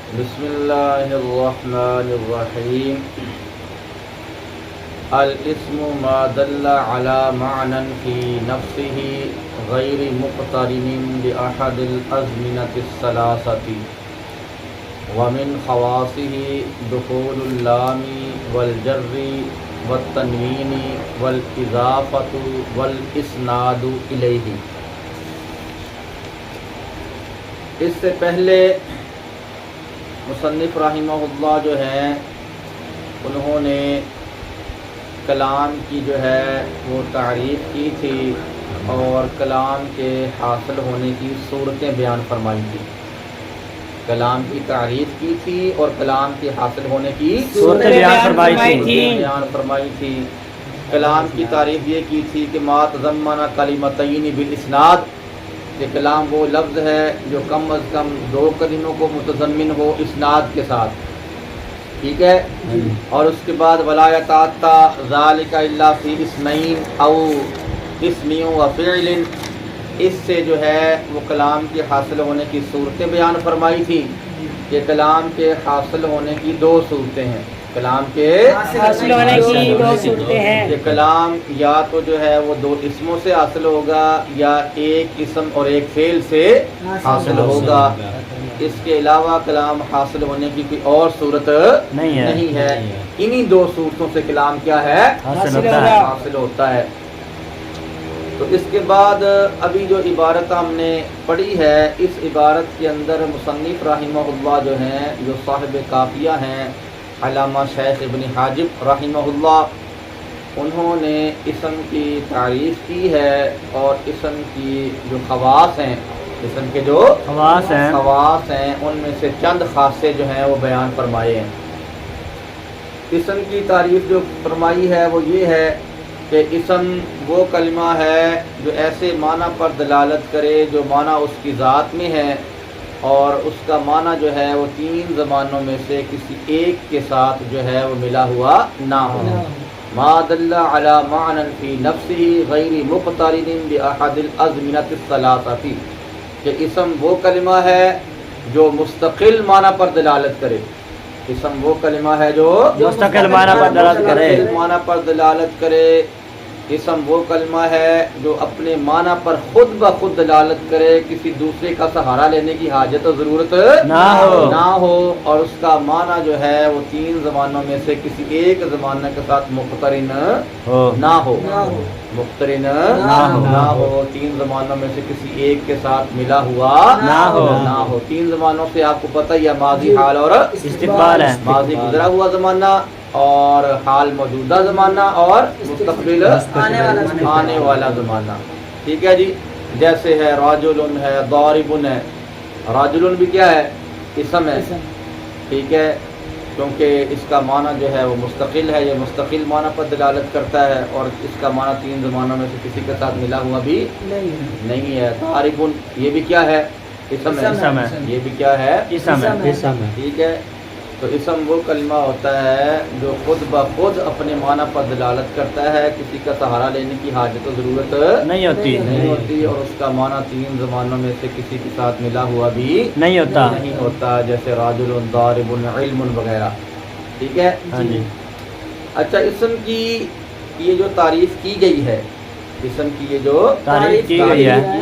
بسم اللہ الرحمن الرحیم الاسم ما دل على معنى في نفسه غیر مقترن بأحد الأزمنة الثلاثة ومن خواصه دخول اللام والجر والتنوین والإضافة والإسناد إلیہ۔ اس سے پہلے مصنف رحمہ اللہ جو ہیں انہوں نے کلام کی جو ہے وہ تعریف کی تھی اور کلام کے حاصل ہونے کی صورتیں بیان فرمائی تھی۔ کلام کی تعریف کی تھی اور کلام کے حاصل ہونے کی صورتیں بیان فرمائی تھی۔ کلام کی تعریف یہ کی تھی کہ ما تضمن کلمتین بالاسناد، کہ کلام وہ لفظ ہے جو کم از کم دو کلموں کو متضمن ہو اسناد کے ساتھ، ٹھیک ہے۔ اور اس کے بعد ولا یتعطی ذلک الا فی اسمین او اسم و فعل، اس سے جو ہے وہ کلام کے حاصل ہونے کی صورتیں بیان فرمائی تھی کہ کلام کے حاصل ہونے کی دو صورتیں ہیں۔ کلام کے حاصل ہونے کی دو صورتیں ہیں کہ کلام یا تو جو ہے وہ دو اسموں سے حاصل ہوگا یا ایک اسم اور ایک فعل سے حاصل ہوگا۔ اس کے علاوہ کلام حاصل ہونے کی کوئی اور صورت نہیں ہے۔ انہی دو صورتوں سے کلام کیا ہے؟ حاصل ہوتا ہے۔ تو اس کے بعد ابھی جو عبارت ہم نے پڑھی ہے، اس عبارت کے اندر مصنف رحمہ اللہ جو ہیں، جو صاحب کافیہ ہیں علامہ شیخ ابن حاجب رحمہ اللہ، انہوں نے اسم کی تعریف کی ہے اور اسم کی جو خواص ہیں، اسم کے جو خواص ہیں ان میں سے چند خاصے جو ہیں وہ بیان فرمائے ہیں۔ اسم کی تعریف جو فرمائی ہے وہ یہ ہے کہ اسم وہ کلمہ ہے جو ایسے معنی پر دلالت کرے جو معنی اس کی ذات میں ہے اور اس کا معنی جو ہے وہ تین زبانوں میں سے کسی ایک کے ساتھ جو ہے وہ ملا ہوا نہ ہو۔ ما دل علی معنی فی نفسہ غیر مقترن بأحد الأزمنة الثلاثة، کہ اسم وہ کلمہ ہے جو مستقل معنی پر دلالت کرے۔ اسم وہ کلمہ ہے جو مستقل معنی پر دلالت کرے۔ اسم وہ کلمہ ہے جو اپنے معنی پر خود بخود دلالت کرے، کسی دوسرے کا سہارا لینے کی حاجت و ضرورت نہ ہو، اور اس کا معنی جو ہے وہ تین زبانوں میں سے کسی ایک زبانہ کے ساتھ مقترن نہ ہو، تین زبانوں میں سے کسی ایک کے ساتھ ملا ہوا نہ ہو۔ تین زبانوں سے آپ کو پتہ ہی ہے، ماضی، حال اور استقبال ہے۔ ماضی گزرا ہوا زمانہ اور حال موجودہ زمانہ اور مستقبل آنے والا زمانہ، ٹھیک ہے جی۔ جیسے ہے راجل ہے، ضارب ہے۔ راجل بھی کیا ہے؟ اسم ہے، ٹھیک ہے، کیونکہ اس کا معنی جو ہے وہ مستقل ہے، یہ مستقل معنی پر دلالت کرتا ہے اور اس کا معنی تین زمانوں میں سے کسی کے ساتھ ملا ہوا بھی نہیں ہے۔ ضارب یہ بھی کیا ہے؟ اسم ہے، یہ بھی کیا ہے؟ اسم ہے، ٹھیک ہے۔ تو اسم وہ کلمہ ہوتا ہے جو خود بخود اپنے معنی پر دلالت کرتا ہے، کسی کا سہارا لینے کی حاجت و ضرورت نہیں ہوتی اور اس کا معنی تین زبانوں میں سے کسی کے ساتھ ملا ہوا بھی نہیں ہوتا، جیسے راجل، ضارب، علم وغیرہ، ٹھیک ہے جی۔ اچھا، اسم کی یہ جو تعریف کی گئی ہے، اسم کی یہ جو تعریف کی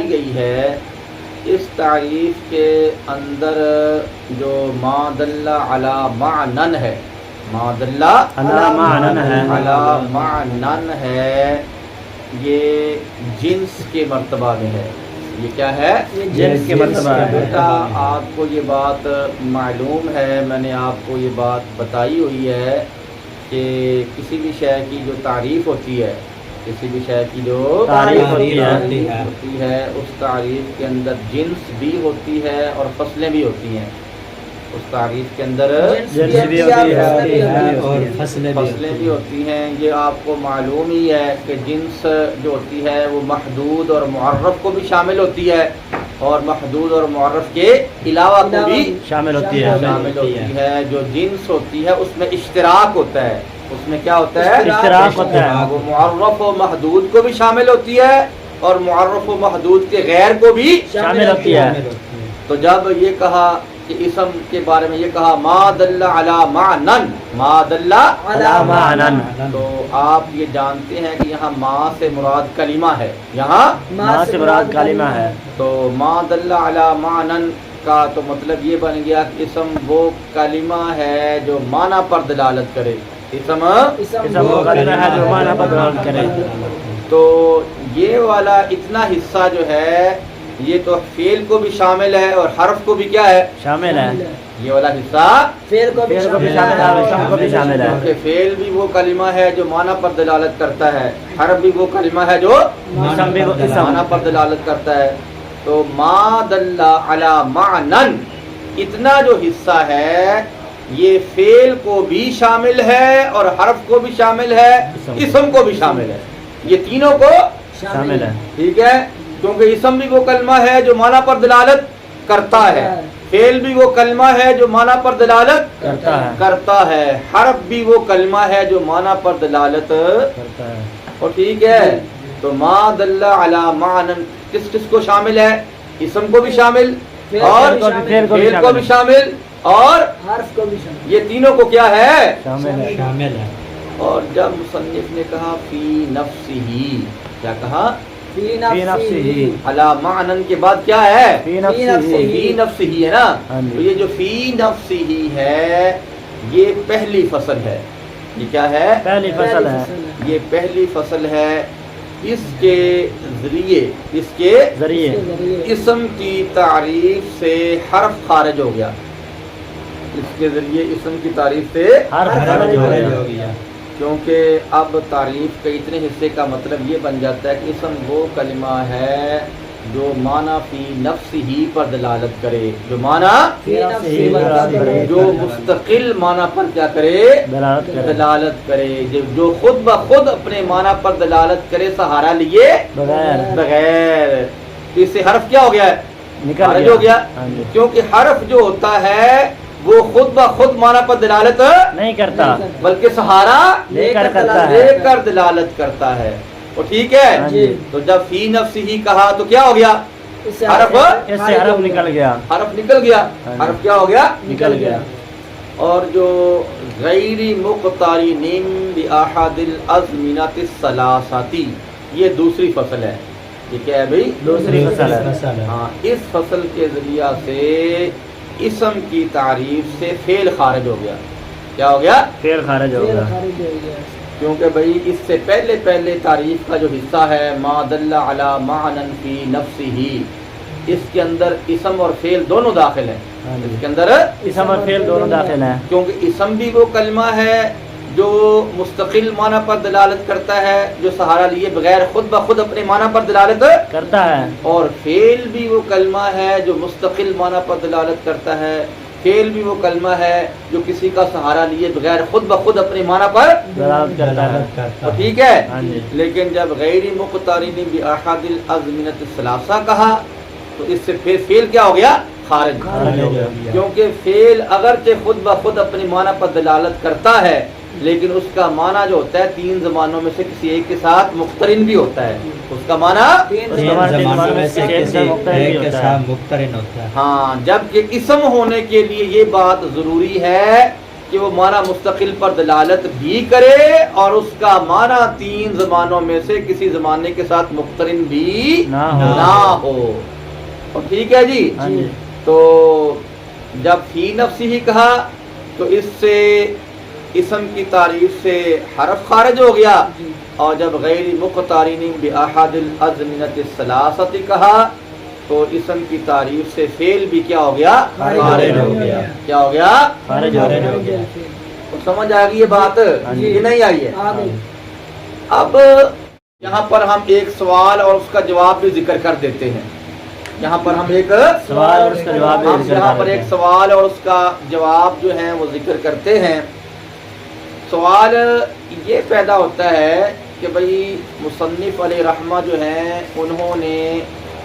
گئی ہے، اس تعریف کے اندر جو ما دل علی معنن ہے، ما دل علی معنن ہے، یہ جنس کے مرتبہ میں ہے۔ یہ کیا ہے؟ جنس کے مرتبہ ہے۔ بیٹا آپ کو یہ بات معلوم ہے، میں نے آپ کو یہ بات بتائی ہوئی ہے کہ کسی بھی شے کی جو تعریف ہوتی ہے، کسی بھی شے کی جو تعریف ہوتی ہے، اس تعریف کے اندر جنس بھی ہوتی ہے اور فصلیں بھی ہوتی ہیں۔ اس تعریف کے اندر جنس بھی ہوتی ہے اور فصلیں بھی ہوتی ہیں۔ یہ آپ کو معلوم ہی ہے کہ جنس جو ہوتی ہے وہ محدود اور معرف کو بھی شامل ہوتی ہے اور محدود اور معرف کے علاوہ کو بھی شامل ہوتی ہے۔ جو جنس ہوتی ہے اس میں اشتراک ہوتا ہے، اس میں کیا ہوتا ہے؟ اشتراک ہوتا ہے۔ وہ معرف و محدود کو بھی شامل ہوتی ہے اور معرف و محدود کے غیر کو بھی شامل ہوتی ہے۔ تو جب یہ کہا کہ اسم کے بارے میں یہ کہا ما دل علی معنن، ما دل علی معنن، تو آپ یہ جانتے ہیں کہ یہاں ما سے مراد کلمہ ہے، یہاں ما سے مراد کلمہ ہے، تو ما دل علی معنن کا تو مطلب یہ بن گیا کہ اسم وہ کلمہ ہے جو معنی پر دلالت کرے، اسم وہ کلمہ ہے جو معنی پر دلالت کرے۔ تو یہ والا اتنا حصہ جو ہے یہ تو فعل کو بھی شامل ہے اور حرف کو بھی کیا ہے، شامل ہے، یہ والا حصہ فعل کو بھی شامل ہے، اسم کو بھی شامل ہے، کیونکہ فعل بھی وہ کلمہ ہے جو معنی پر دلالت کرتا ہے، حرف بھی وہ کلمہ ہے جو اسم بھی وہ اسم معنی پر دلالت کرتا ہے۔ تو ما دل علی معنن اتنا جو حصہ ہے یہ فعل کو بھی شامل ہے اور حرف کو بھی شامل ہے، اسم کو بھی شامل ہے، یہ تینوں کو شامل ہے، ٹھیک ہے، کیونکہ اسم بھی وہ کلمہ ہے جو معنی پر دلالت کرتا ہے، فعل بھی وہ کلمہ ہے جو معنی پر دلالت کرتا ہے، حرف بھی وہ کلمہ ہے جو معنی پر دلالت کرتا ہے، اور ٹھیک ہے۔ تو ما دل علی معنن کس کس کو شامل ہے، اسم کو بھی شامل اور فعل کو بھی شامل اور حرف کو بھی شامل، یہ تینوں کو کیا ہے شامل ہے۔ اور جب مصنف نے کہا فی نفسہ، کیا کہا، فی فی نفسہ، علی معنن کے بعد کیا ہے، فی نفسہ، فی نفسہ ہے نا، ہاں جی۔ تو یہ جو فی نفسہ ہے یہ پہلی فصل ہے، یہ کیا ہے، پہلی فصل ہے، یہ پہلی فصل ہے، اس کے ذریعے، اس کے ذریعے اسم کی تعریف سے حرف خارج ہو گیا، اس کے ذریعے اسم کی تعریف سے حرف خارج ہو گیا، کیونکہ اب تعریف کے اتنے حصے کا مطلب یہ بن جاتا ہے کہ اسم وہ کلمہ ہے جو معنی فی نفس ہی پر دلالت کرے، جو معنی فی نفسہ، جو مستقل معنی پر کیا کرے، دلالت کرے، دلالت کرے، جو خود بخود اپنے معنی پر دلالت کرے سہارا لیے بغیر، تو اس سے حرف کیا ہو گیا ہے، نکل خارج ہو گیا، ہاں جی، کیونکہ حرف جو ہوتا ہے وہ خود بخود معنی پر دلالت نہیں کرتا، بلکہ سہارا لے کر کرتا لے ہے، کر دلالت کرتا ہے، وہ ٹھیک ہے۔ ہاں جی، تو جب فی نفس ہی کہا تو کیا ہو گیا، اس سے حرف اس سے حرف نکل گیا، حرف نکل گیا، ہاں جی۔ حرف کیا ہو گیا، نکل گیا۔ اور جو غیر مقترن بأحد الازمنۃ الثلاثۃ، یہ دوسری فصل ہے، یہ کیا ہے بھائی، دوسری فصل ہے، ہاں، اس فصل کے ذریعہ سے اسم کی تعریف سے فعل خارج ہو گیا، کیا ہو گیا، فعل خارج ہو گیا، خارج ہو گیا، کیونکہ بھائی اس سے پہلے تعریف کا جو حصہ ہے ما دل علی معنن فی نفسہ، اس کے اندر اسم اور فعل دونوں داخل ہیں، ہاں جی، اس کے اندر اسم اور فعل دونوں داخل ہیں، کیونکہ اسم بھی وہ کلمہ ہے جو مستقل معنی پر دلالت کرتا ہے، جو سہارا لیے بغیر خود بخود اپنے معنی پر دلالت کرتا ہے، اور فعل بھی وہ کلمہ ہے جو مستقل معنی پر دلالت کرتا ہے، فعل بھی وہ کلمہ ہے جو کسی کا سہارا لیے بغیر خود بخود اپنے معنی پر دلالت کرتا ہے، تو ٹھیک ہے۔ ہاں جی، لیکن جب غیر مقترن بأحد الازمنۃ الثلاثہ کہا تو اس سے پھر فعل کیا ہو گیا، خارج، خارج ہو گیا، کیونکہ فعل اگرچہ خود بخود اپنے معنی پر دلالت کرتا ہے لیکن اس کا معنی جو ہوتا ہے تین زمانوں میں سے کسی ایک کے ساتھ مقترن بھی ہوتا ہے، اس کا معنی اس کے بعد زمانوں میں سے کسی ایک کے ساتھ مقترن ہوتا ہے، ہاں، جبکہ اسم ہونے کے لیے یہ بات ضروری ہے کہ وہ معنی مستقل پر دلالت بھی کرے اور اس کا معنی تین زمانوں میں سے کسی زمانے کے ساتھ مقترن بھی نہ نہ ہو، اور ٹھیک ہے جی۔ ہاں جی، تو جب فی نفس ہی کہا تو اس سے اسم کی تعریف سے حرف خارج ہو گیا، اور جب غیر مقترن بأحد الازمنۃ الثلاثۃ کہا تو اسم کی تعریف سے فعل بھی کیا ہو گیا، خارج ہو گیا، کیا ہو گیا، خارج ہو گیا، تو سمجھ آ گئی یہ بات، یہ نہیں آئی ہے۔ اب یہاں پر ہم ایک سوال اور اس کا جواب بھی ذکر کر دیتے ہیں، یہاں پر ہم ایک سوال اور اس کا جواب بھی ہم ذکر یہاں پر کرتے ایک ہیں۔ سوال اور اس کا جواب جو ہے وہ ذکر کرتے ہیں۔ سوال یہ پیدا ہوتا ہے کہ بھئی مصنف علیہ رحمہ جو ہیں انہوں نے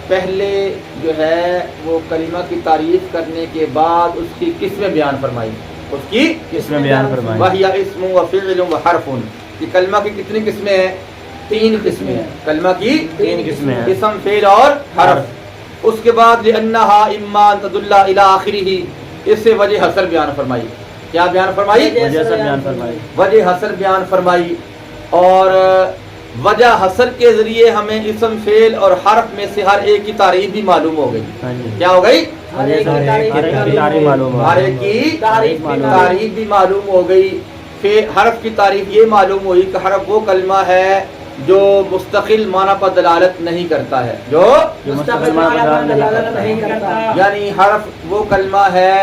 پہلے جو ہے وہ کلمہ کی تعریف کرنے کے بعد اس کی قسمیں بیان فرمائی، اس کی کس میں بیان فرمائیں، وَهِيَ اسم و فعل و حرف، کہ کلمہ کی کتنی قسمیں ہیں، تین قسمیں ہیں، کلمہ کی تین قسمیں ہیں، اسم، فعل اور حرف۔ اس کے بعد لِأَنَّهَا إِمَّا أَن تَدُلَّ إِلَىٰ آخِرِهِ، اس سے وجہ حسر بیان فرمائی. کیا بیان فرمائی؟ وجہ حسر بیان فرمائی. وجہ حسر بیان فرمائی. اور وجہ حسر کے ذریعے ہمیں اسم فعل اور حرف میں سے ہر ایک کی تعریف بھی معلوم ہو گئی. ہاں جی. کیا ہو گئی؟ ہر ایک کی ہر ایک کی تعریف معلوم ہو. ہر ایک کی تعریف تعریف بھی معلوم ہو گئی. پھر حرف کی تعریف یہ معلوم ہوئی کہ حرف وہ کلمہ ہے جو مستقل معنی پر دلالت نہیں کرتا ہے. جو مستقل معنی پر دلالت نہیں کرتا. یعنی حرف وہ کلمہ ہے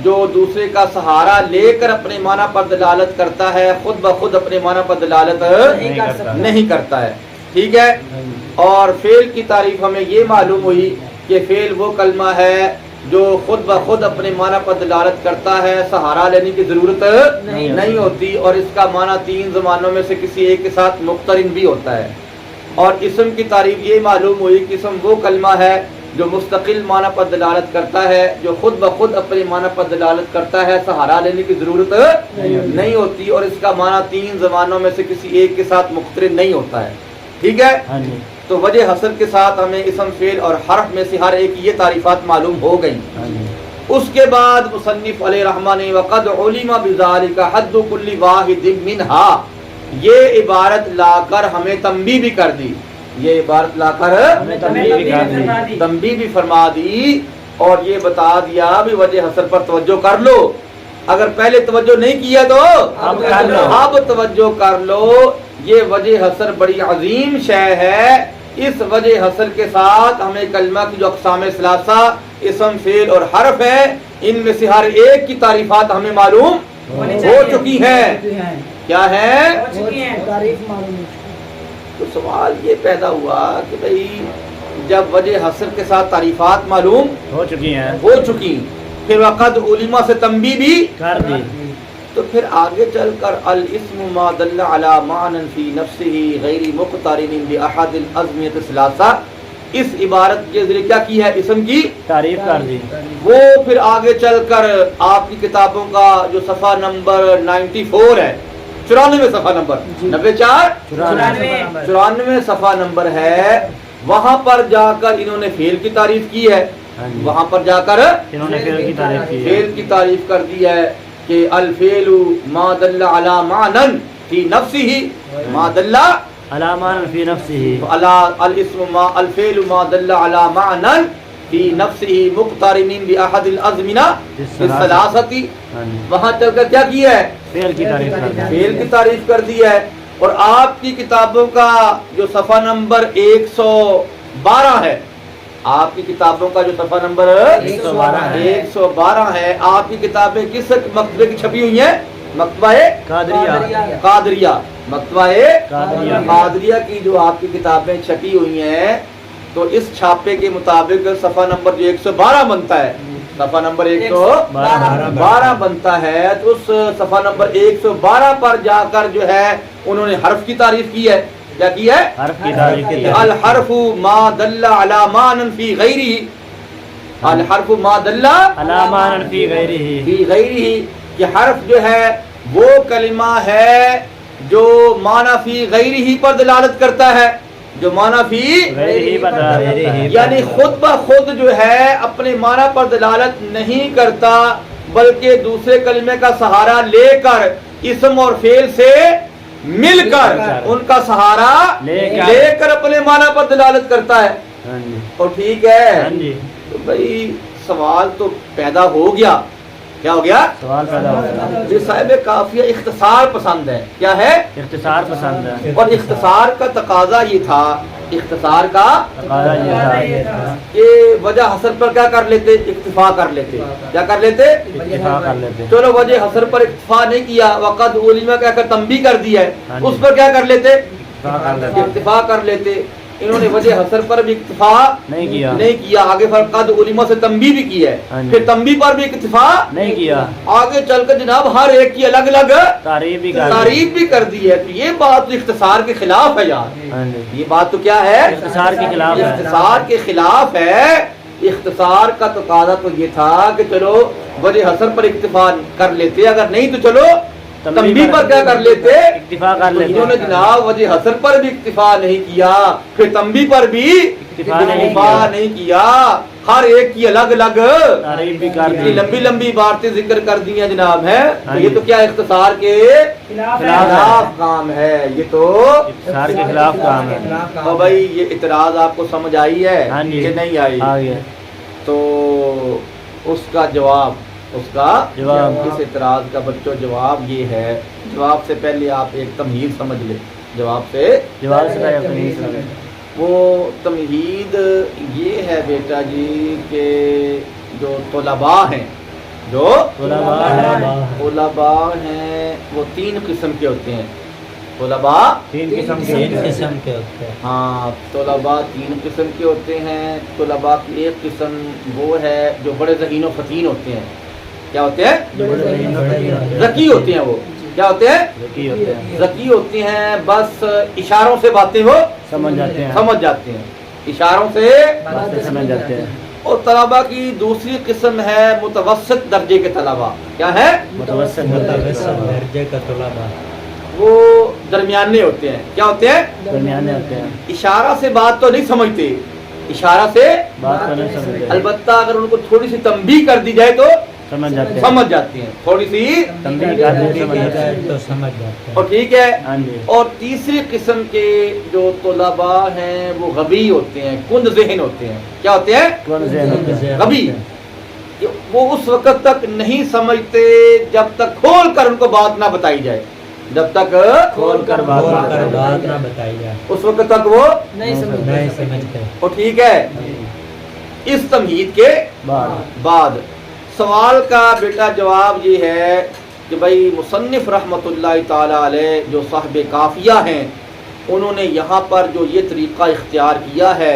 جو دوسرے کا سہارا لے کر اپنے معنی پر دلالت کرتا ہے، خود بخود اپنے معنی پر دلالت نہیں کر سکتا. نہیں کرتا ہے. ٹھیک ہے. اور فعل کی تعریف ہمیں یہ معلوم ہوئی کہ فعل وہ کلمہ ہے جو خود بخود اپنے معنی پر دلالت کرتا ہے، سہارا لینے کی ضرورت نہیں ہوتی، اور اس کا معنی تین زمانوں میں سے کسی ایک کے ساتھ مقترن بھی ہوتا ہے. اور اسم کی تعریف یہ معلوم ہوئی کہ اسم وہ کلمہ ہے جو مستقل معنی پر دلالت کرتا ہے، جو خود بخود اپنے معنی پر دلالت کرتا ہے، سہارا لینے کی ضرورت نہیں ہوتی، اور اس کا معنی تین زمانوں میں سے کسی ایک کے ساتھ مقترن نہیں ہوتا ہے. ٹھیک ہے. ہاں جی. تو وجہ حسر کے ساتھ ہمیں اسم فعل اور حرف میں سے ہر ایک کی یہ تعریفات معلوم ہو گئیں. ہاں جی. اس کے بعد مصنف علیہ رحمہ نے وقد علم بذالک حد کل واحد منہا، یہ عبارت لا کر ہمیں تنبیہ بھی کر دی. یہ عبارت لا کر ہمیں تنبیہ بھی کر دی. تنبیہ بھی فرما دی، اور یہ بتا دیا بھی وجہ حسر پر توجہ کر لو. اگر پہلے توجہ نہیں کیا تو اب کر لو. اب توجہ کر لو. یہ وجہ حسر بڑی عظیم شے ہے. اس وجہ حسر کے ساتھ ہمیں کلمہ کی جو اقسام ثلاثہ اسم فعل اور حرف ہے، ان میں سے ہر ایک کی تعریفات ہمیں معلوم ہو چکی ہیں. کیا ہے؟ تعریف معلوم ہے. تو سوال یہ پیدا ہوا کہ بھئی جب وجہ حسر کے ساتھ تعریفات معلوم ہو چکی ہیں، ہو چکی، پھر وقد علما سے تنبیہ بھی کر دی، تو پھر آگے چل کر الاسم ما دل علی معنی فی نفسہ غیر مقترن باحد الازمیۃ الثلاثہ، اس عبارت کے ذریعے کیا کی ہے؟ اسم کی تعریف کر دی. وہ پھر آگے چل کر آپ کی کتابوں کا جو صفحہ نمبر 94 ہے، 94 صفحہ نمبر 94 صفحہ نمبر ہے، وہاں پر جا کر انہوں نے فعل کی تعریف کی ہے. ہاں جی. وہاں پر جا کر انہوں نے فعل کی تعریف کی ہے. فعل کی تعریف کر دی ہے کہ الفعل ما دل علی معنی فی نفسہ ما دل علامان فی نفسہ، الاسم ما الفعل ما دل علی معنی فی نفسہ مقترن باحد الازمنہ الثلاثہ. ہاں جی. وہاں چل کر کیا کیا ہے؟ فعل کی تعریف کر دی. فعل کی تعریف کر دی ہے. اور آپ کی کتابوں کا جو صفحہ نمبر 112 ہے، آپ کی کتابوں کا جو صفحہ نمبر 112 ہے، آپ کی کتابیں کس مکتبے کی چھپی ہوئی ہیں؟ مکتبہ قادریہ. مکتبہ قادریہ کی جو آپ کی کتابیں چھپی ہوئی ہیں، تو اس چھاپے کے مطابق صفحہ نمبر جو 112 بنتا ہے، صفحہ نمبر 112 بنتا ہے، تو اس صفحہ نمبر 112 پر جا کر جو ہے انہوں نے حرف کی تعریف کی ہے. کیا کی ہے؟ حرف کی تعریف کی ہے. الحرف ما دل علی معنی فی غیرہ، الحرف ما دل علامان فی غیرہ، فی غیرہ، کہ حرف جو ہے وہ کلمہ ہے جو معنی فی غیرہ پر دلالت کرتا ہے، جو معنی فی غیرہ پر دلالت، یعنی خود بخود جو ہے اپنے معنی پر دلالت نہیں کرتا، بلکہ دوسرے کلمے کا سہارا لے کر اسم اور فعل سے مل کر ان کا سہارا لے کر اپنے معنی پر دلالت کرتا ہے. ہاں جی. اور ٹھیک ہے. ہاں جی. تو بھائی سوال تو پیدا ہو گیا. کیا ہو گیا؟ سوال پیدا ہو گیا. یہ صاحب کافیہ اختصار پسند ہے. کیا ہے؟ اختصار پسند ہے. اور اختصار کا تقاضا یہ تھا، اختصار کا تقاضا یہ تھا کہ وجہ حسر پر کیا کر لیتے؟ اکتفا کر لیتے. کیا کر لیتے؟ اکتفا کر لیتے. چلو وجہ حسر پر اکتفا نہیں کیا، وقد علما کہہ کر تنبیہ کر دی ہے، ہاں جی. اس پر کیا کر لیتے؟ اکتفا کر لیتے. اکتفا کر لیتے. انہوں نے وجہ حسر پر بھی اکتفا نہیں کیا. نہیں کیا، آگے فقد علما سے تنبیہ بھی کی ہے، ہاں جی. پھر تنبیہ پر بھی اکتفا نہیں کیا. آگے چل کر جناب ہر ایک کی الگ الگ تعریف بھی کر دی. تعریف بھی کر دی ہے. تو یہ بات تو اختصار کے خلاف ہے یار. ہاں جی. یہ بات تو کیا ہے؟ اختصار کے خلاف ہے. اختصار کے خلاف ہے. اختصار کا تقاضا تو یہ تھا کہ چلو وجہ حسر پر اکتفا کر لیتے، اگر نہیں تو چلو تنبیہ پر کیا کر لیتے؟ اکتفا کر لیتے. انہوں نے جناب وجہ حسر پر بھی اکتفا نہیں کیا، پھر تنبیہ پر بھی اکتفا نہیں کیا. ہر ایک کی الگ الگ تعریف بھی کر اتنی دی لمبی لمبی عبارتیں ذکر کر دی ہیں جناب ہے، تو یہ تو کیا اختصار کے خلاف خلاف کام ہے، یہ تو اختصار کے خلاف کام ہے۔ تو بھائی یہ اعتراض آپ کو سمجھ آئی ہے ہاں جی، کہ نہیں آئی؟ آگے تو اس کا جواب، اس کا جواب، اس اعتراض کا بچوں جواب یہ ہے، جواب سے پہلے آپ ایک تمہید سمجھ لیں، جواب سے جواب سے پہلے اپنی سمجھ۔ وہ تمہید یہ ہے بیٹا جی کہ جو طلباء ہیں، جو طلباء ہیں، طلباء ہیں وہ تین قسم کے ہوتے ہیں، طلباء تین قسم کے ہوتے ہیں۔ ہاں طلباء تین قسم کے ہوتے ہیں۔ طلباء کی ایک قسم وہ ہے جو بڑے ذہین و فتین ہوتے ہیں، کیا ہوتے ہیں؟ ذکی ہوتے ہیں، وہ کیا ہوتے ہیں؟ ذکی ہوتے ہیں، ذکی ہوتے ہیں، بس اشاروں سے باتیں وہ سمجھ جاتے ہیں، سمجھ جاتے ہیں، اشاروں سے۔ باتیں سمجھ جاتے ہیں۔ اور طلباء کی دوسری قسم ہے متوسط درجے کے طلباء، کیا ہے؟ متوسط درجے کا طلباء، وہ درمیانے ہوتے ہیں، کیا ہوتے ہیں؟ درمیانے ہوتے ہیں، اشارہ سے بات تو نہیں سمجھتے، اشارہ سے بات کو نہیں سمجھتے، البتہ اگر ان کو تھوڑی سی تنبیہ کر دی جائے تو سمجھ جاتے ہیں، سمجھ جاتے ہیں، تھوڑی سی تنبیہ کر دی سمجھ جاتے ہیں۔ تو سمجھ جاتے ہیں۔ اور ٹھیک ہے۔ ہاں جی، اور تیسری قسم کے جو طلباء ہیں وہ غبی ہوتے ہیں، کند ذہن ہوتے ہیں، کیا ہوتے ہیں؟ کون ذہن ہوتے ہیں؟ غبی، کہ وہ اس وقت تک نہیں سمجھتے جب تک کھول کر ان کو بات نہ بتائی جائے، جب تک کھول کر بات کھول نہ کر کریں۔ بات نہ بتائی جائے، اس وقت تک وہ نہیں سمجھتے۔ نہیں سمجھتے۔ اور ٹھیک ہے۔ اس تمہید کے بعد سوال کا بیٹا جواب یہ ہے کہ بھائی مصنف رحمۃ اللہ تعالی علیہ جو صاحب کافیہ ہیں، انہوں نے یہاں پر جو یہ طریقہ اختیار کیا ہے،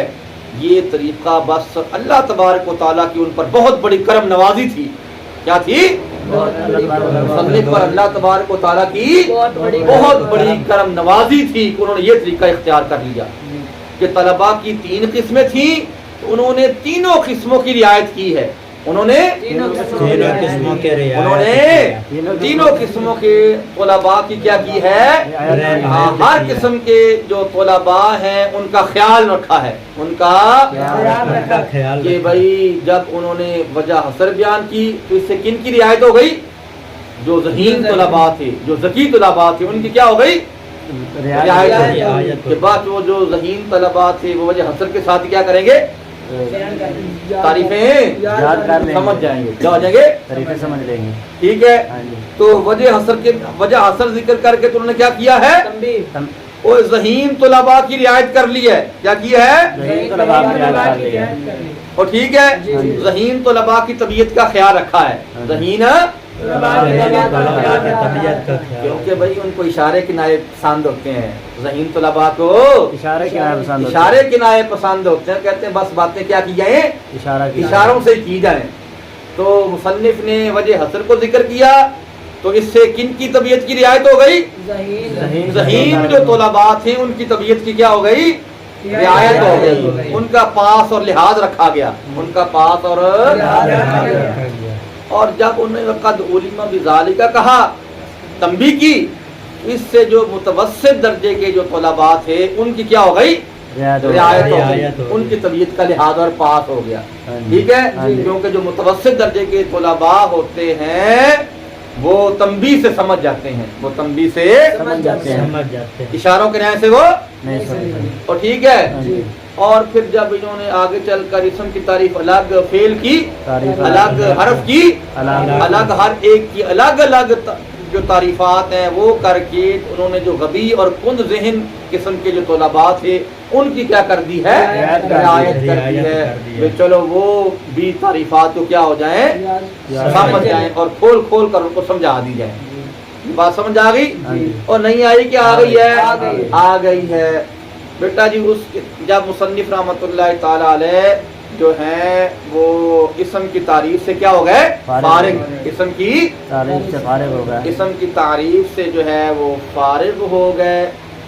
یہ طریقہ بس اللہ تبارک و تعالیٰ کی ان پر بہت بڑی کرم نوازی تھی۔ کیا تھی؟ مصنف پر اللہ تبارک و تعالیٰ کی بہت بڑی کرم نوازی تھی کہ انہوں نے یہ طریقہ اختیار کر لیا کہ طلباء کی تین قسمیں تھیں، تو انہوں نے تینوں قسموں کی رعایت کی ہے، انہوں نے تینوں قسموں کے انہوں نے تینوں قسموں کے طلباء کی کیا کی ہے؟ ہر قسم کے جو طلباء ہیں ان کا خیال رکھا ہے، ان کا خیال کہ بھائی جب انہوں نے وجہ حسر بیان کی تو اس سے کن کی رعایت ہو گئی؟ جو ذہین طلباء تھے، جو ذکی طلباء تھے، ان کی کیا ہو گئی؟ رعایت۔ کہ بعد وہ جو ذہین طلباء تھے وہ وجہ حسر کے ساتھ کیا کریں گے؟ تعریفیں یاد کر لیں گے، سمجھ جائیں گے، کیا ہو جائیں گے؟ تعریفیں سمجھ لیں گے۔ ٹھیک ہے۔ ہاں جی، تو وجہ حسر ذکر کر کے تو انہوں نے کیا کیا ہے؟ وہ ذہین طلباء کی رعایت کر لی ہے، کیا کی ہے؟ ذہین طلباء کی رعایت کر لی ہے۔ اور ٹھیک ہے، ذہین طلباء کی طبیعت کا خیال رکھا ہے، ذہین، کیونکہ بھائی ان کو اشارے کنائے پسند ہوتے ہیں، ذہین طلباء کو اشارے کے نام پسند ہوتے اشارے کنائے پسند ہوتے ہیں، کہتے ہیں بس باتیں کیا کی جائیں؟ ہیں، اشارہ کی اشاروں سے کی جائیں۔ تو مصنف نے وجہ حسر کو ذکر کیا، تو اس سے کن کی طبیعت کی رعایت ہو گئی؟ ذہین جو طلباء تھے ان کی طبیعت کی کیا ہو گئی؟ رعایت ہو گئی، ان کا پاس اور لحاظ رکھا گیا، ان کا پاس اور جب انہوں نے قد علم بذالک کہا، تنبیہ کی، اس سے جو متوسط درجے کے جو طلباء تھے ان کی کیا ہو گئی؟ رعایت ہو گئی، ان کی طبیعت کا لحاظ اور پاس ہو گیا۔ ٹھیک ہے، کیونکہ جو متوسط درجے کے طلباء ہوتے ہیں وہ تنبیہ سے سمجھ جاتے ہیں، وہ تنبیہ سے سمجھ جاتے ہیں، اشاروں کے نئے سے وہ نہیں سمجھتے۔ اور ٹھیک ہے۔ اور پھر جب انہوں نے آگے چل کر اسم کی تعریف الگ، فعل کی الگ، حرف کی الگ، ہر ایک کی الگ الگ جو تعریفات ہیں وہ کر کے انہوں نے جو غبی اور کند ذہن قسم کے جو طلباء تھے ان کی کیا کر دی ہے؟ رعایت کر دی ہے۔ چلو وہ بھی تعریفات کو کیا ہو جائیں؟ سمجھ جائیں اور کھول کھول کر ان کو سمجھا دی جائیں۔ بات سمجھ آ گئی؟ اور نہیں آئی کہ آ گئی ہے؟ آ گئی ہے بیٹا جی۔ اس جب مصنف رحمۃ اللہ تعالی علیہ جو ہیں وہ اسم کی تعریف سے کیا ہو گئے؟ فارغ، اسم کی تعریف سے فارغ ہو گئے، اسم کی تعریف سے جو ہے وہ فارغ ہو گئے،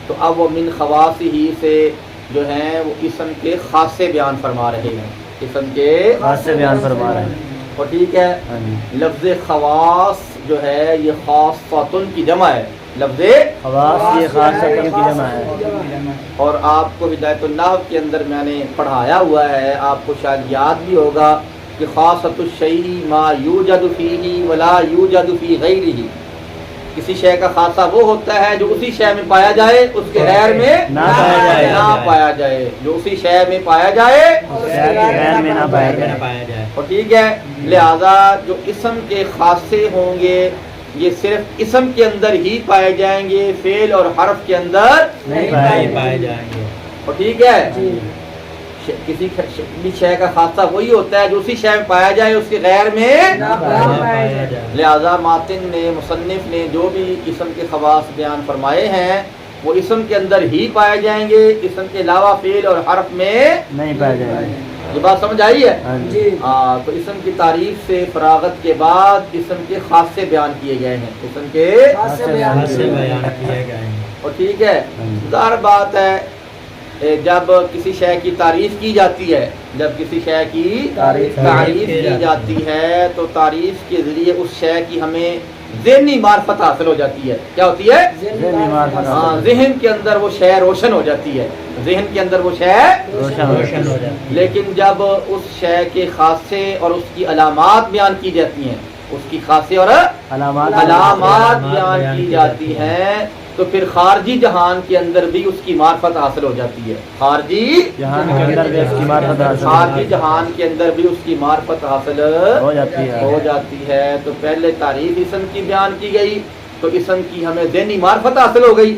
تو اب وہ من خواص ہی سے جو ہیں وہ اسم کے خاصے بیان فرما رہے ہیں، اسم کے خاص سے بیان فرما رہے ہیں۔ اور ٹھیک ہے، ہاں جی، لفظ خواص جو ہے یہ خاصۃن کی جمع ہے، لفظ خواص یہ خاصتاً کی جمع ہے. اور آپ کو ہدایت النحو کے اندر میں نے پڑھایا ہوا ہے، آپ کو شاید یاد بھی ہوگا کہ خاصۃ الشیء ما یوجد فیہ ولا یوجد فی غیرہ. کسی شے کا خاصہ وہ ہوتا ہے جو اسی شے میں پایا جائے، اس کے غیر میں نہ پایا جائے. جو اسی شے میں پایا جائے غیر میں نہ پایا جائے. پایا جائے. اور ٹھیک ہے، لہذا جو اسم کے خاصے ہوں گے یہ صرف اسم کے اندر ہی پائے جائیں گے، فعل اور حرف کے اندر نہیں پائے جائیں گے. اور ٹھیک ہے، کسی بھی شے کا خاصہ وہی ہوتا ہے جو اسی شے میں پایا جائے، اس کے غیر میں پایا جائے. لہذا ماتن نے، مصنف نے جو بھی اسم کے خواص بیان فرمائے ہیں وہ اسم کے اندر ہی پائے جائیں گے، اسم کے علاوہ فعل اور حرف میں نہیں پایا جائے. یہ بات سمجھ آئی ہے؟ ہاں جی. تو اسم کی تعریف سے فراغت کے بعد اسم کے خاصے بیان کیے گئے ہیں، اسم کے سے بیان کیے گئے ہیں. اور ٹھیک ہے، ظاہر بات ہے جب کسی شے کی تعریف کی جاتی ہے، جب کسی شے کی تعریف کی جاتی ہے تو تعریف کے ذریعے اس شے کی ہمیں ذہنی معرفت حاصل ہو جاتی ہے. کیا ہوتی ہے؟ ذہنی معرفت. ہاں، ذہن کے اندر وہ شے روشن ہو جاتی ہے، ذہن کے اندر وہ شے روشن ہو جاتی ہے. لیکن جب اس شے کے خاصے اور اس کی علامات بیان کی جاتی ہیں، اس کی خاصے اور علامات بیان کی جاتی ہیں تو پھر خارجی جہان کے اندر بھی اس کی معرفت حاصل ہو جاتی ہے. خارجی جہان کے اندر بھی اس کی معرفت حاصل خارجی جہان کے اندر بھی اس کی معرفت حاصل ہو جاتی ہے. تو پہلے تعریف اسم کی بیان کی گئی تو اسم کی ہمیں ذہنی معرفت حاصل ہو گئی،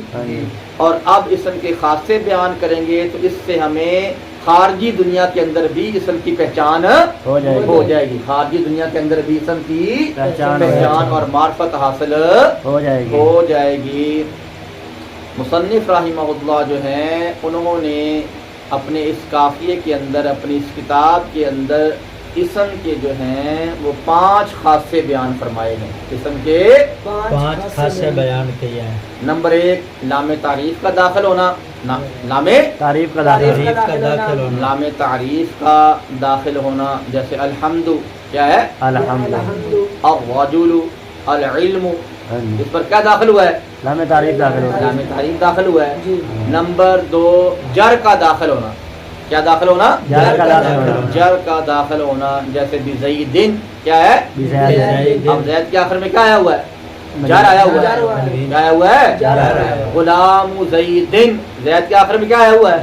اور اب اسم کے خاصے بیان کریں گے تو اس سے ہمیں خارجی دنیا کے اندر بھی اسم کی پہچان ہو جائے گی. خارجی دنیا کے اندر بھی اسم کی پہچان اور معرفت حاصل ہو جائے گی. مصنف رحمہ اللہ جو ہیں انہوں نے اپنے اس قافیے کے اندر، اپنی اس کتاب کے اندر اسم کے جو ہیں وہ 5 خاصے بیان فرمائے ہیں. اسم کے 5 خاصے بیان کیے ہیں. نمبر 1 لام تعریف کا داخل ہونا. لام تعریف کا داخل ہونا. لام تعریف کا داخل ہونا، جیسے الحمد کیا ہے؟ الحمد. الرجل، العلم، اس پر کیا داخل ہوا ہے؟ لام تعریف داخل ہونا. لام تعریف داخل ہوا ہے. نمبر 2 جر کا داخل ہونا. کیا داخل ہونا؟ جر کا داخل ہونا. جر کا داخل ہونا، جیسے بزیدن کیا ہے؟ اب زید کے آخر میں کیا آیا ہوا ہے؟ جر آیا ہوا ہے. کیا آیا ہوا ہے؟ غلام زیدن، زید کے آخر میں کیا آیا ہوا ہے؟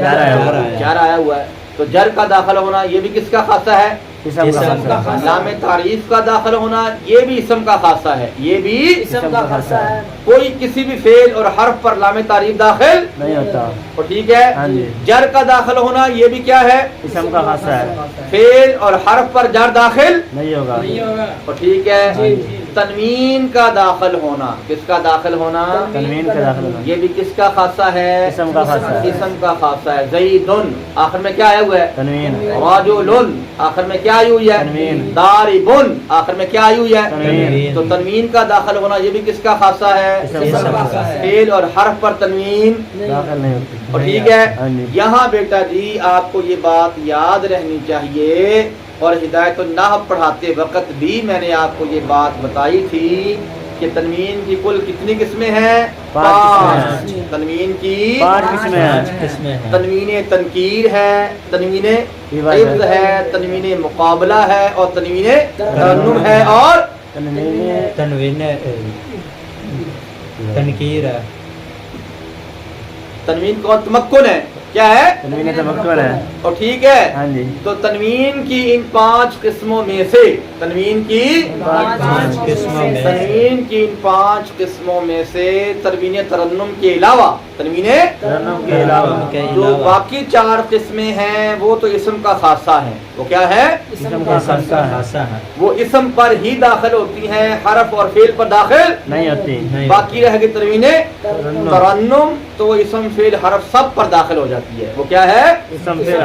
جر آیا ہوا ہے. تو جر کا داخل ہونا یہ بھی کس کا خاصہ ہے؟ اسم کا خاصہ. لام تعریف کا داخل ہونا یہ بھی اسم کا خاصہ ہے. یہ بھی اسم کا خاصہ ہے. کوئی کسی بھی فعل اور حرف پر لام تعریف داخل نہیں ہوتا. اور ٹھیک ہے، ہاں جی. جر کا داخل ہونا یہ بھی کیا ہے؟ اسم کا خاصہ ہے. فعل اور حرف پر جر داخل نہیں ہوگا. اور ٹھیک ہے. تنوین کا داخل ہونا، کس کا داخل ہونا؟ تنوین کا داخل ہونا یہ بھی کس کا خاصہ ہے؟ اسم کا خاصہ ہے. اسم کا خاصہ ہے. زیدن آخر میں کیا آیا ہوا ہے؟ تنوین. رجل آخر میں کیا آئی ہوئی ہے؟ تنوین. داربن آخر میں کیا آئی ہوئی ہے؟ تنوین. تو تنوین کا داخل ہونا یہ بھی کس کا خاصہ ہے؟ اسم کا خاصہ ہے. فعل اور حرف پر تنوین داخل نہیں ہوتی. اور ٹھیک ہے. ہاں جی. یہاں بیٹا جی آپ کو یہ بات یاد رہنی چاہیے، اور ہدایت النحو پڑھاتے وقت بھی میں نے آپ کو یہ بات بتائی تھی کہ تنوین کی کل کتنی قسمیں ہیں؟ 5. تنوین کی 5 قسمیں ہیں. تنوین تنکیر ہے، تنوین عوض ہے، تنوین مقابلہ ہے، اور تنوین ترنم ہے، اور تنوین تنکیر ہے. تنوین کون؟ تمکن ہے. کیا ہے؟ تنوین تمکن ہے. اور ٹھیک ہے. ہاں جی. تو تنوین کی ان 5 قسموں میں سے، تنوین کی 5 قسموں میں تنوین کی ان 5 قسموں میں سے تنوین ترنم کے علاوہ، تنوین ترنم کے علاوہ جو باقی 4 قسمیں ہیں وہ تو اسم کا خاصہ ہے. وہ کیا ہے؟ اسم کا خاصہ ہے. وہ اسم پر ہی داخل ہوتی ہیں، حرف اور فعل پر داخل نہیں ہوتی. باقی رہ گئی تنوین ترنم، تو وہ اسم فعل حرف سب پر داخل ہو جاتی ہے. وہ کیا ہے؟ اسم سے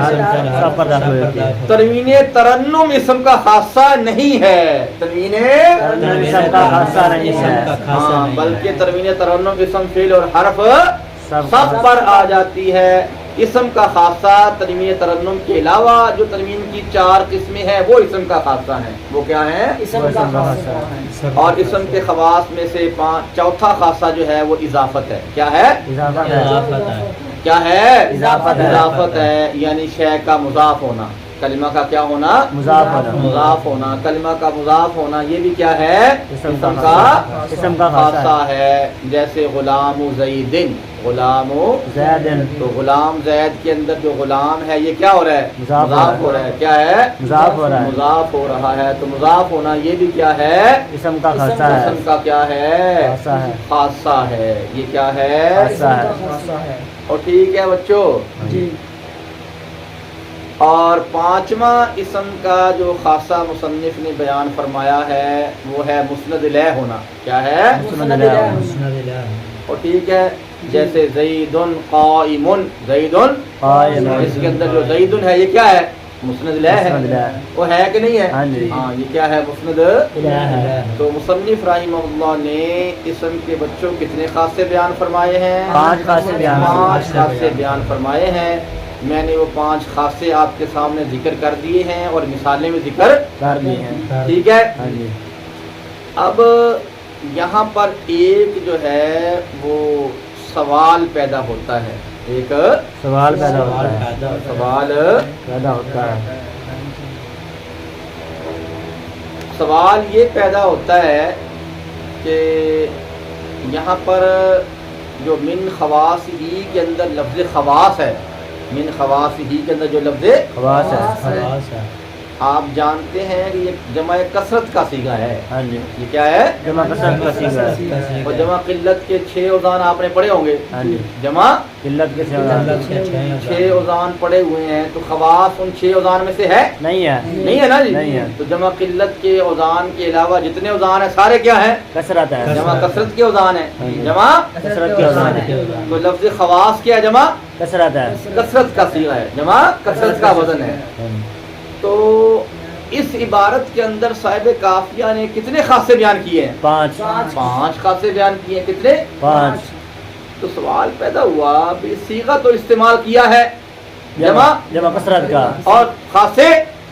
سب پر داخل ہو جاتی ہے. تنوین ترنم اسم کا خاصہ نہیں ہے. تنوین اسم کا خاصہ نہیں ہے. ہاں، بلکہ تنوین ترنم اسم فعل اور حرف سب پر آ جاتی ہے. اسم کا خاصہ تنوین ترنم کے علاوہ جو تنوین کی 4 قسمیں ہیں وہ اسم کا خاصہ ہیں. وہ کیا ہیں؟ اسم کا خاصہ ہے. اور اسم کے خواص میں سے چوتھا خاصہ جو ہے وہ اضافت ہے. کیا ہے؟ اضافت ہے. کیا ہے؟ اضافت ہے. اضافت ہے، یعنی شے کا مضاف ہونا. کلمہ کا کیا ہونا؟ مضاف ہونا. مضاف ہونا. کلمہ کا مضاف ہونا یہ بھی کیا ہے؟ اسم اسم کا کا خاصہ ہے. جیسے غلام زیدن، غلام زیدن، تو غلام زید کے اندر جو غلام ہے یہ کیا ہو رہا ہے؟ مضاف ہو رہا ہے. کیا ہے؟ مضاف ہو رہا ہے. مضاف ہو رہا ہے. تو مضاف ہونا یہ بھی کیا ہے؟ اسم کا خاصہ ہے. اسم کا کیا ہے؟ خاصہ ہے. خاصہ ہے. یہ کیا ہے؟ خاصہ ہے. خاصہ ہے. اور ٹھیک ہے بچوں. جی. اور پانچواں اسم کا جو خاصہ مصنف نے بیان فرمایا ہے وہ ہے مسند الیہ ہونا. کیا ہے؟ مسند الیہ. مسند الیہ. اور ٹھیک ہے، جیسے زیدن قائم، زیدن قائم. اس کے اندر جو زیدن ہے یہ کیا ہے؟ مسند الیہ ہے. مسند الیہ. وہ ہے کہ نہیں ہے؟ ہاں جی. ہاں، یہ کیا ہے؟ مسند. الیہ ہے. تو مصنف رحمہ اللہ نے اسم کے بچوں کتنے خاصے بیان فرمائے ہیں؟ 5 خاصے بیان. 5 خاصے بیان فرمائے ہیں. میں نے وہ 5 خاصے آپ کے سامنے ذکر کر دیے ہیں اور مثالیں بھی ذکر کر دی ہیں. ٹھیک ہے. ہاں جی. اب یہاں پر ایک جو ہے وہ سوال پیدا ہوتا ہے. ایک سوال پیدا ہوتا ہے. سوال پیدا ہوتا ہے. سوال یہ پیدا ہوتا ہے کہ یہاں پر جو من خواص ہی کے اندر لفظ خواص ہے، من خواص ہی کے اندر جو لفظ خواص ہے. خواص ہے. آپ جانتے ہیں کہ یہ جمع کثرت کا صیغہ ہے. ہاں جی. یہ کیا ہے؟ جمع کثرت کا صیغہ ہے. اور جمع قلت کے 6 اوزان آپ نے پڑھے ہوں گے. ہاں جی. جمع قلت کے قلت کے 6 اوزان پڑے ہوئے ہیں. تو خواص ان 6 اوزان میں سے ہے؟ نہیں ہے. نہیں ہے نا جی. نہیں ہے. تو جمع قلت کے اوزان کے علاوہ جتنے اوزان ہیں سارے کیا ہیں؟ کثرت ہے. جمع کثرت کے اوزان ہیں. ہاں جی. جمع کثرت کے اوزان ہے. تو لفظ خواص کیا ہے؟ جمع کثرت ہے. کثرت کا صیغہ ہے. جمع کثرت کا وزن ہے. تو اس عبارت کے اندر صاحب کافیہ نے کتنے خاصے بیان کیے ہیں؟ 5. 5 خاصے بیان کیے ہیں. کتنے؟ 5. تو سوال پیدا ہوا بھی صیغہ تو استعمال کیا ہے جمع کثرت کا، اور خاصے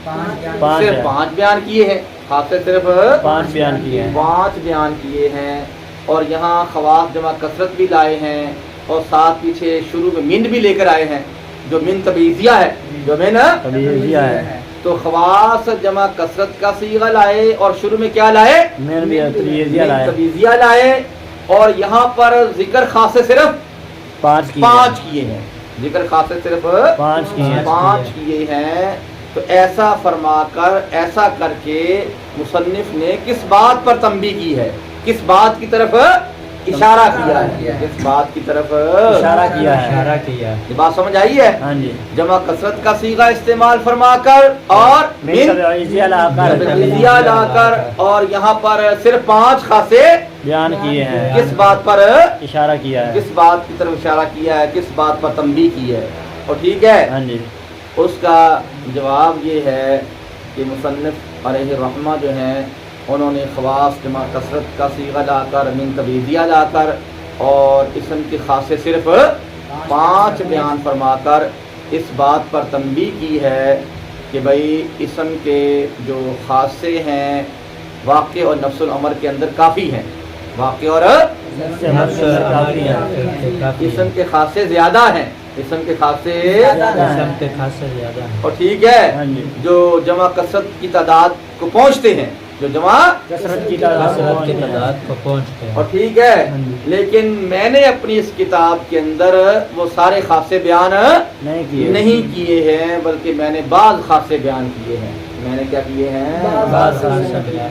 5 صرف 5 بیان کیے ہیں. خاصے صرف 5 بیان کیے ہیں. 5 بیان کیے ہیں. اور یہاں خواص جمع کثرت بھی لائے ہیں اور ساتھ پیچھے شروع میں من بھی لے کر آئے ہیں جو من تبعیضیہ ہے. جو من تبعیضیہ ہے. تو خواص جمع کثرت کا صیغہ لائے اور شروع میں کیا لائے؟ من بھی تبعیضیہ لائے. تبعیضیہ لائے. اور یہاں پر ذکر خاصے صرف 5 کیے ہیں. ذکر خاصے صرف 5 کیے ہیں. 5 کیے ہیں. تو ایسا فرما کر، ایسا کر کے مصنف نے کس بات پر تنبیہ کی ہے؟ کس بات کی طرف اشارہ کیا ہے؟ کس بات کی طرف اشارہ کیا ہے. اشارہ کیا. یہ بات سمجھ آئی ہے؟ ہاں جی. جمع کثرت کا صیغہ استعمال فرما کر اور من تبعیضیہ لا کر تبعیضیہ لا کر، اور یہاں پر صرف 5 خاصے بیان کیے ہیں. کس بات پر اشارہ کیا ہے. کس بات کی طرف اشارہ کیا ہے؟ کس بات پر تنبیہ کی ہے؟ اور ٹھیک ہے. ہاں جی. اس کا جواب یہ ہے کہ مصنف علیہ الرحمہ جو ہیں انہوں نے خواص جمع کثرت کا صیغہ لا کر، من تبعیضیہ لا کر اور اسم کے خاصے صرف 5 بیان فرما کر اس بات پر تنبیہ کی ہے کہ بھائی اسم کے جو خاصے ہیں واقع اور نفس الامر کے اندر کافی ہیں. واقع اور کافی ہے. اسم کے خاصے زیادہ ہیں. اسم کے خاصے اسم کے خاصے زیادہ ہیں. اور ٹھیک ہے. ہاں جی. جو جمع کثرت کی تعداد کو پہنچتے ہیں، جو جمع کثرت کی کثرت کی تعداد تعداد کو پہنچتے ہیں. اور ٹھیک ہے. ہاں جی. لیکن میں نے اپنی اس کتاب کے اندر وہ سارے خاصے بیان نہیں کیے ہیں، بلکہ میں نے بعض خاصے بیان کیے ہیں. میں نے کیا کیے ہیں؟ بعض خاصے بیان کیے.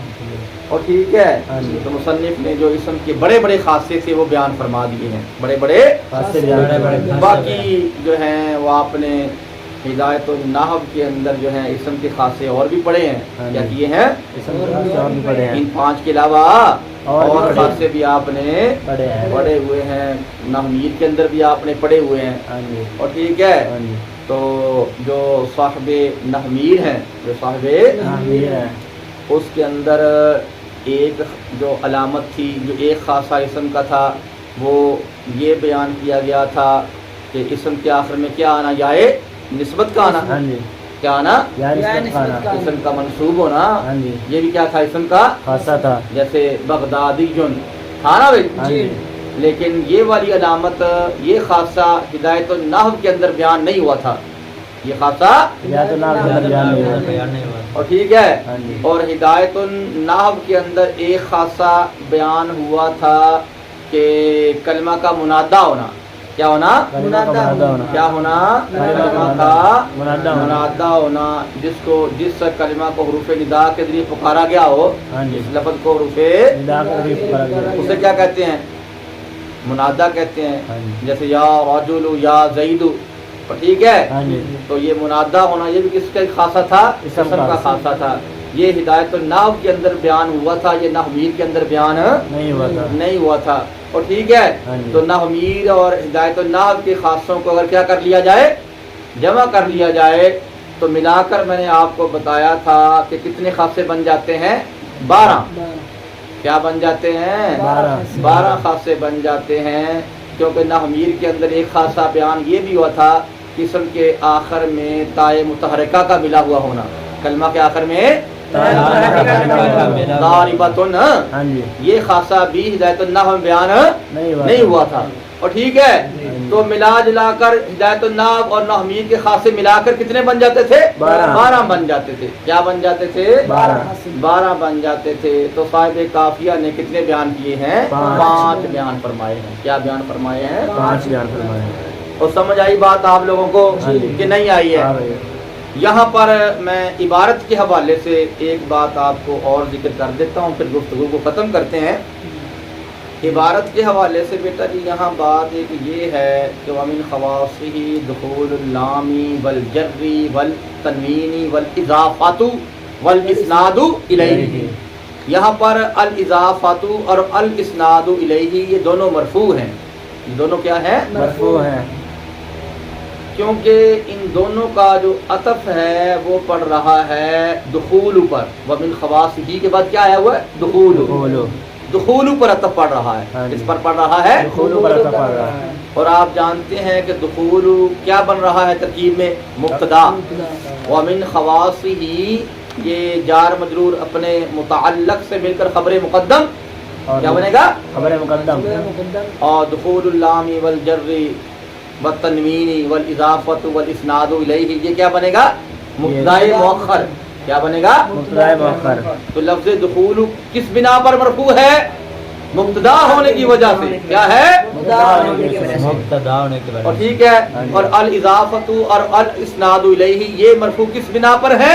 اور ٹھیک ہے. ہاں جی. تو مصنف نے جو اسم کے بڑے بڑے خاصے تھے وہ بیان فرما دیے ہیں. بڑے بڑے خاصے بیان بڑے بڑے کیے ہیں. باقی جو ہیں وہ آپ نے ہدایت النحو کے اندر جو ہیں اسم کے خاصے اور بھی پڑھے ہیں. ہاں کیا جی. کیے ہیں؟ اسم کے خاصے اور بھی پڑھے ہیں. ان 5 کے علاوہ اور خاصے بھی آپ نے پڑھے ہیں. پڑھے ہوئے ہیں. نحویت کے اندر بھی آپ نے پڑھے ہوئے ہیں. ہاں جی. اور ٹھیک ہے. ہاں جی. تو جو صاحب نحویر ہیں، جو صاحب ہاں یہ ہے. اس کے اندر ایک جو علامت تھی، جو ایک خاصہ اسم کا تھا، وہ یہ بیان کیا گیا تھا کہ اسم کے آخر میں کیا آنا، یا نسبت کا آنا، ہاں جی کیا آنا، یا نسبت کا آنا، اسم کا منصوب ہونا، ہاں جی یہ بھی کیا تھا، اسم کا خاصہ تھا، جیسے بغدادی تھا نا بھائی، ہاں جی لیکن یہ والی علامت، یہ خاصہ ہدایت النحو کے اندر بیان نہیں ہوا تھا، یہ خاصہ ہدایت اللہ کے اندر بیان نہیں ہوا، بیان نہیں ہوا. اور ٹھیک ہے، ہاں جی اور ہدایت النحو کے اندر ایک خاصہ بیان ہوا تھا کہ کلمہ کا منادہ ہونا، کیا ہونا، کلمہ کا منادہ ہونا، کیا ہونا، کلمہ کلمہ کا منادہ ہونا، منادہ ہونا، جس کلمہ کو حروف ندا کے ذریعے پکارا گیا ہو، ہاں جی اس لفظ کو حروف ندا کا ذریعہ پکارا گیا، اسے کیا کہتے ہیں، منادہ کہتے ہیں، ہاں جی جیسے یا رجل یا زید، ٹھیک ہے، ہاں جی تو یہ منادہ ہونا یہ بھی کس کا خاصہ تھا، اسم کا خاصہ تھا، یہ ہدایت النحو کے اندر بیان ہوا تھا، یہ نحویر کے اندر بیان نہیں ہوا تھا، نہیں ہوا تھا، اور ٹھیک ہے، ہاں جی تو نحویر اور ہدایت النحو کے خاصوں کو اگر کیا کر لیا جائے، جمع کر لیا جائے، تو ملا کر میں نے آپ کو بتایا تھا کہ کتنے خاصے بن جاتے ہیں، 12، کیا بن جاتے ہیں، 12 خاصے بن جاتے ہیں، کیونکہ نحویر کے اندر ایک خاصہ بیان یہ بھی ہوا تھا، اسم کے آخر میں تائے متحرکہ کا ملا ہوا ہونا، کلمہ کے آخر میں ضاربۃن، ہاں جی یہ خاصہ بھی ہدایت النحو میں بیان نہیں نہیں ہوا تھا، اور ٹھیک ہے، تو ملا جلا کر ہدایت النحو اور نحویر کے خاصے ملا کر کتنے بن جاتے تھے، 12 بن جاتے تھے، کیا بن جاتے تھے، 12 بن جاتے تھے، تو صاحب قافیہ نے کتنے بیان کیے ہیں، 5 بیان فرمائے ہیں، کیا بیان فرمائے ہیں، 5 بیان فرمائے ہیں، اور سمجھ آئی بات آپ لوگوں کو کہ نہیں آئی ہے؟ آ رہی ہے، یہاں پر میں عبارت کے حوالے سے ایک بات آپ کو اور ذکر کر دیتا ہوں، پھر گفتگو کو ختم کرتے ہیں۔ عبارت کے حوالے سے بیٹا جی یہاں بات ایک یہ ہے کہ وَمِنْ خَوَاصِهِ دُخُولُ اللَّامِ وَالْجَرِّ وَالتَّنْوِينِ وَالْإِضَافَةُ وَالْإِسْنَادُ إِلَيْهِ، یہاں پر الاضافۃ اور الاسناد الیہ یہ دونوں مرفوع ہیں، یہ دونوں کیا ہیں، مرفوع ہیں، کیونکہ ان دونوں کا جو عطف ہے وہ پڑ رہا ہے دخول پر، ومن خواصہ کے بعد کیا آیا ہوا ہے، دخول، دخول پر عطف پڑ رہا ہے، اس پر پڑ رہا ہے دخول پر عطف پڑ رہا ہے، اور آپ جانتے ہیں کہ دخول کیا بن رہا ہے ترکیب میں، مبتدا، ومن خواصہ یہ جار مجرور اپنے متعلق سے مل کر خبر مقدم کیا بنے گا، خبر مقدم، اور دخول اللام والجر والتنوین والاضافۃ والاسناد الیہ یہ کیا بنے گا، مبتدا مؤخر، کیا بنے گا، مبتدا مؤخر، تو لفظ دخول کس بنا پر مرفوع ہے، مبتدا ہونے کی وجہ سے، کیا ہے، مبتدا ہونے کے اور بعد ٹھیک ہے، اور الاضافۃ اور الاسناد الیہ یہ مرفوع کس بنا پر ہے،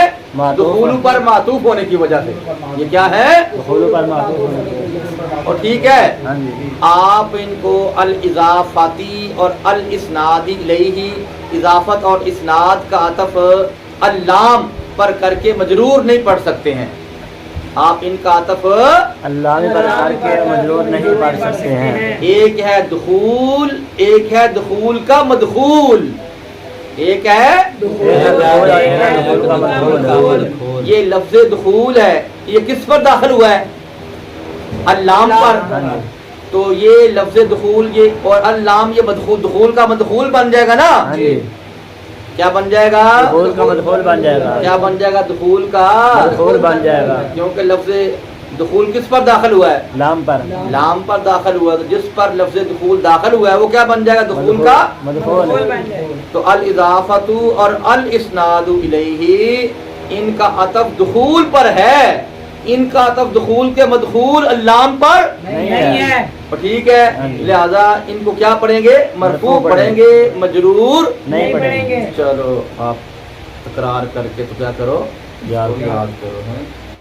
دخول پر معطوف ہونے کی وجہ سے، یہ کیا ہے، دخول پر معطوف ہونے کی وجہ سے، اور ٹھیک ہے، ہاں جی آپ ان کو الاضافاتی اور الاسنادی الیہ، اضافت اور اسناد کا عطف اللام پر کر کے مجرور نہیں پڑھ سکتے ہیں، آپ ان کا عطف اللہ میں پر کر کے مجرور نہیں پڑھ سکتے ہیں، ایک ہے دخول، ایک ہے دخول کا مدخول، ایک ہے دخول کا مدخول، یہ لفظ دخول ہے، یہ کس پر داخل ہوا ہے، اللام پر، تو یہ لفظ دخول یہ اور اللام یہ مدخول، دخول کا مدخول بن جائے گا نا، ہاں جی کیا بن جائے گا، دخول کا مدخول بن جائے گا، کیا بن جائے گا، دخول کا مدخول بن جائے گا، کیونکہ لفظ دخول کس پر داخل ہوا ہے، لام پر، لام پر داخل ہوا ہے، تو جس پر لفظ دخول داخل ہوا ہے وہ کیا بن جائے گا، دخول کا مدخول، تو الاضافۃ اور الاسناد الیہ ان کا عطف دخول پر ہے، ان کا عطف دخول کے مدخول اللام پر نہیں ہے، اور ٹھیک ہے، لہذا ان کو کیا پڑھیں گے، مرفوع پڑھیں گے، مجرور نہیں پڑھیں گے، چلو آپ تکرار کر کے تو کیا کرو، یاد یاد کرو،